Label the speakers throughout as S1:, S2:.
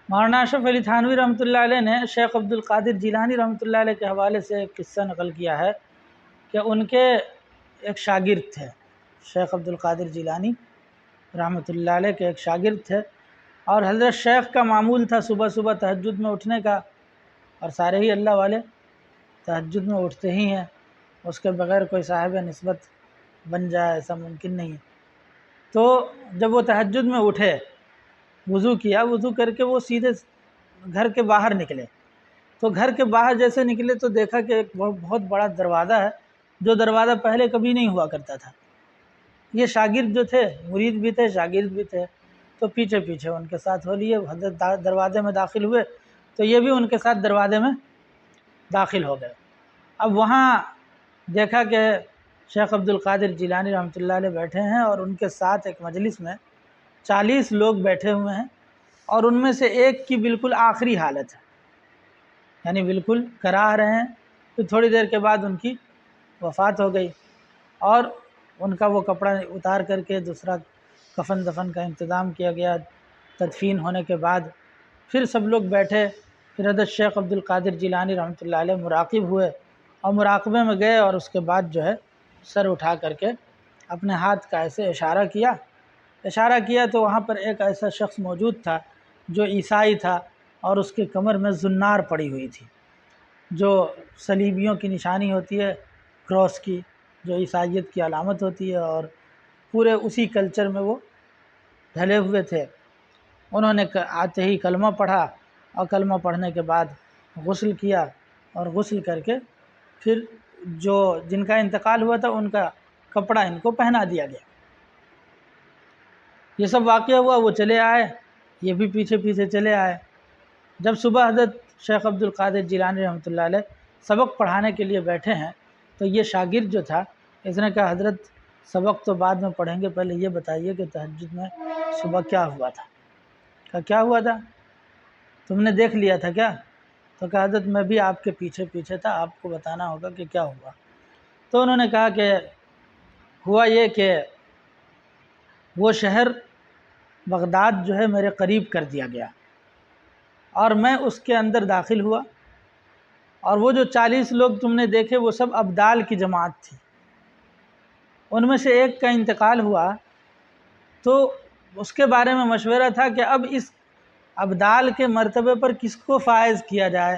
S1: مولانا اشرف علی تھانوی رحمۃ اللہ علیہ نے شیخ عبد القادر جیلانی رحمۃ اللہ علیہ کے حوالے سے ایک قصہ نقل کیا ہے کہ ان کے ایک شاگرد تھے، شیخ عبد القادر جیلانی رحمۃ اللہ علیہ کے ایک شاگرد تھے، اور حضرت شیخ کا معمول تھا صبح صبح تہجد میں اٹھنے کا، اور سارے ہی اللہ والے تہجد میں اٹھتے ہی ہیں، اس کے بغیر کوئی صاحب نسبت بن جائے ایسا ممکن نہیں ہے۔ تو جب وہ تہجد میں اٹھے، وضو کیا، وضو کر کے وہ سیدھے گھر کے باہر نکلے، تو گھر کے باہر جیسے نکلے تو دیکھا کہ ایک بہت بڑا دروازہ ہے، جو دروازہ پہلے کبھی نہیں ہوا کرتا تھا۔ یہ شاگرد جو تھے، مرید بھی تھے شاگرد بھی تھے، تو پیچھے پیچھے ان کے ساتھ ہو لیے، حضرت دروازے میں داخل ہوئے تو یہ بھی ان کے ساتھ دروازے میں داخل ہو گئے۔ اب وہاں دیکھا کہ شیخ عبد القادر جیلانی رحمۃ اللہ علیہ بیٹھے ہیں، اور ان کے ساتھ ایک مجلس میں 40 لوگ بیٹھے ہوئے ہیں، اور ان میں سے ایک کی بالکل آخری حالت ہے، یعنی بالکل کراہ رہے ہیں۔ پھر تھوڑی دیر کے بعد ان کی وفات ہو گئی، اور ان کا وہ کپڑا اتار کر کے دوسرا کفن دفن کا انتظام کیا گیا۔ تدفین ہونے کے بعد پھر سب لوگ بیٹھے، پھر حضرت شیخ عبد القادر جیلانی رحمۃ اللہ علیہ مراقب ہوئے، اور مراقبے میں گئے، اور اس کے بعد جو ہے سر اٹھا کر کے اپنے ہاتھ کا ایسے اشارہ کیا تو وہاں پر ایک ایسا شخص موجود تھا جو عیسائی تھا، اور اس کے کمر میں زنار پڑی ہوئی تھی، جو صلیبیوں کی نشانی ہوتی ہے، کراس کی، جو عیسائیت کی علامت ہوتی ہے، اور پورے اسی کلچر میں وہ ڈھلے ہوئے تھے۔ انہوں نے آتے ہی کلمہ پڑھا، اور کلمہ پڑھنے کے بعد غسل کیا، اور غسل کر کے پھر جن کا انتقال ہوا تھا ان کا کپڑا ان کو پہنا دیا گیا۔ یہ سب واقعہ ہوا، وہ چلے آئے، یہ بھی پیچھے پیچھے چلے آئے۔ جب صبح حضرت شیخ عبد القادر جیلانی رحمۃ اللہ علیہ سبق پڑھانے کے لیے بیٹھے ہیں، تو یہ شاگرد جو تھا اس نے کہا حضرت سبق تو بعد میں پڑھیں گے، پہلے یہ بتائیے کہ تہجد میں صبح کیا ہوا تھا؟ کہا کیا ہوا تھا؟ تم نے دیکھ لیا تھا کیا؟ تو کہا حضرت میں بھی آپ کے پیچھے پیچھے تھا، آپ کو بتانا ہوگا کہ کیا ہوا۔ تو انہوں نے کہا کہ ہوا یہ کہ وہ شہر بغداد جو ہے میرے قریب کر دیا گیا، اور میں اس کے اندر داخل ہوا، اور وہ جو 40 لوگ تم نے دیکھے وہ سب ابدال کی جماعت تھی۔ ان میں سے ایک کا انتقال ہوا، تو اس کے بارے میں مشورہ تھا کہ اب اس ابدال کے مرتبے پر کس کو فائز کیا جائے،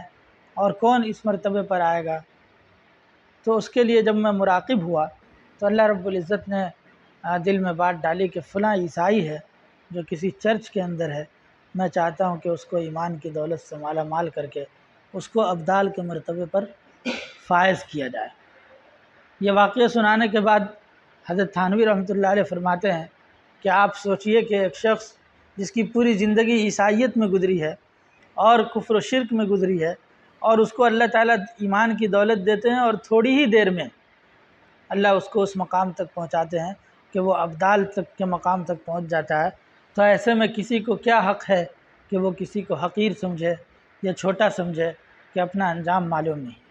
S1: اور کون اس مرتبے پر آئے گا۔ تو اس کے لیے جب میں مراقب ہوا تو اللہ رب العزت نے دل میں بات ڈالی کہ فلاں عیسائی ہے جو کسی چرچ کے اندر ہے، میں چاہتا ہوں کہ اس کو ایمان کی دولت سے مالا مال کر کے اس کو ابدال کے مرتبے پر فائز کیا جائے۔ یہ واقعہ سنانے کے بعد حضرت تھانوی رحمۃ اللہ علیہ فرماتے ہیں کہ آپ سوچئے کہ ایک شخص جس کی پوری زندگی عیسائیت میں گزری ہے اور کفر و شرک میں گزری ہے، اور اس کو اللہ تعالیٰ ایمان کی دولت دیتے ہیں، اور تھوڑی ہی دیر میں اللہ اس کو اس مقام تک پہنچاتے ہیں کہ وہ ابدال تک کے مقام تک پہنچ جاتا ہے، تو ایسے میں کسی کو کیا حق ہے کہ وہ کسی کو حقیر سمجھے یا چھوٹا سمجھے کہ اپنا انجام معلوم نہیں۔